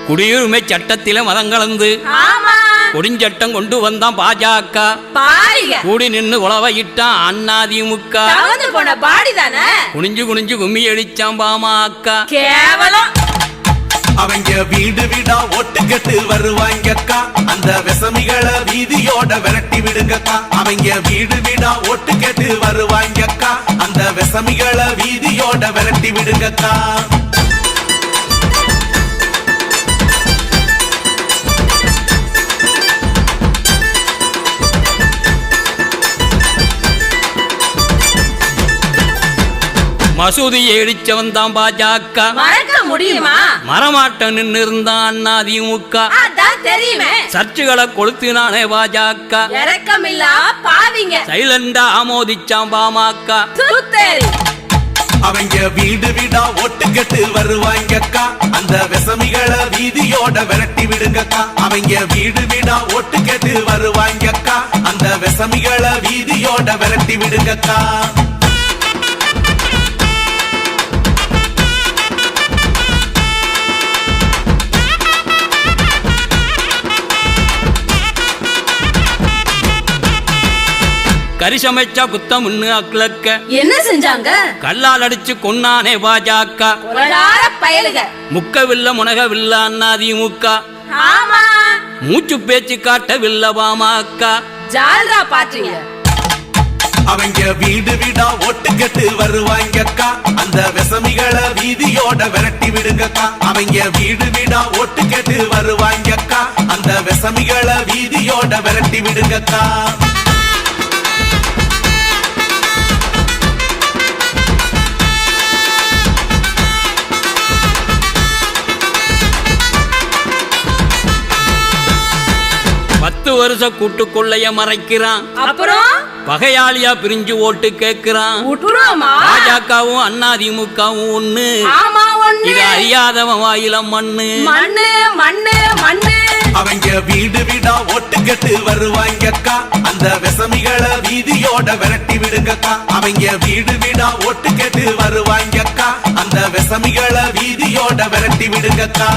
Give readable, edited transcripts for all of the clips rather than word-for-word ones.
குடியுரிமை சட்டத்தில மதம் கலந்து கொடிஞ்சட்டம் கொண்டு வந்தான் பாஜக. கூடி நின்னு உழவையிட்டான் அண்ணாதிமுக. குனிஞ்சு குனிஞ்சு கும்மி அடிச்சான் பாமக. கேவலம். அவங்க வீடு வீடா ஓட்டு கட்டு வருவாங்கக்கா, அந்த விசமிகளை வீதியோட விரட்டி விடுங்கக்கா. அவங்க வீடு வீடா ஓட்டு கட்டு வருவாங்கக்கா, அந்த விசமிகளை வீதியோட விரட்டி விடுங்கக்கா. மசூதியை இடிச்சவன் தான் பாஜக. மறக்க முடியுமா? மரமாட்டம் நின்று இருந்தான் அதிமுக. தெரியுமே. சர்ச்சுகளை கொளுத்தினானே பாஜக. இறக்கமில்லா பாவிங்க. சைலண்டா ஆமோதிச்சான் பாமக. அவங்க வீடு வீடா ஓட்டு கட்டு வருவாங்கக்கா, அந்த விசமிகளை வீதியோட விரட்டி விடுங்கக்கா. அவங்க வீடு வீடா ஓட்டு கட்டு வருவாங்கக்கா, அந்த விசமிகளை வீதியோட விரட்டி விடுங்கக்கா. கரிசமைச்சா குத்தம் அக்லக்க. என்ன செஞ்சாங்க? கல்லால் அடிச்சு கொன்னானே பாஜக. முக்கவில்ல முனகவில்ல அண்ணாதிமுக. மூச்சு பேச்சு காட்டவில்ல பாமக. ஜால்ரா பாத்தீங்க. அவங்க வீடு வீடா ஓட்டு கட்டு வருவாங்கக்கா, அந்த விசமிகளை வீதியோட விரட்டி விடுங்கக்கா. அவங்க வீடு வீடா ஓட்டு கட்டு வருவாங்கக்கா, அந்த விசமிகளை வீதியோட விரட்டி விடுங்கக்கா. வருஷ கூட்டுக்குள்ளைய மறைக்கிறான். அப்புறம் பகையாளியா பிரிஞ்சு ஓட்டு கேட்கிறான். பாஜகவும் அண்ணாதிமுகவும் ஒண்ணு. இது அறியாதவன் வாயில மண்ணு மண்ணு மண்ணு மண்ணு. அவங்க வீடு வீடா ஓட்டு கட்டு வருவாங்கக்கா, அந்த விசமிகளை வீதியோட விரட்டி விடுங்கக்கா. அவங்க வீடு வீடா ஓட்டு கட்டு வருவாங்கக்கா, அந்த விசமிகளை வீதியோட விரட்டி விடுங்கக்கா.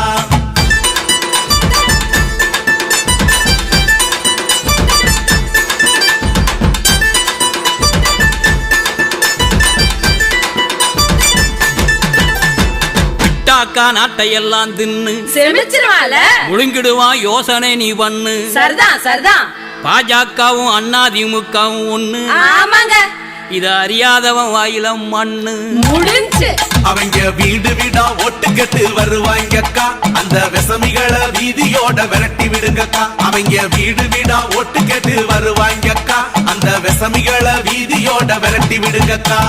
நாட்டையெல்லாம் தின்னு செமிச்சிருவால முழுங்கிடுவான். யோசனை நீ பண்ணு. சரிதான் சரிதான். பாஜகவும் அண்ணாதிமுகவும் ஒண்ணு. ஆமாங்க. இது அறியாதவன் வாயில மண்ணு முடிஞ்சு. அவங்க வீடு வீடா ஓட்டு கட்டு வருவாங்கக்கா, அந்த விசமிகளை வீதியோட விரட்டி விடுங்கக்கா. அவங்க வீடு வீடா ஓட்டு கட்டு வருவாங்கக்கா, அந்த விசமிகளை வீதியோட விரட்டி விடுங்கக்கா.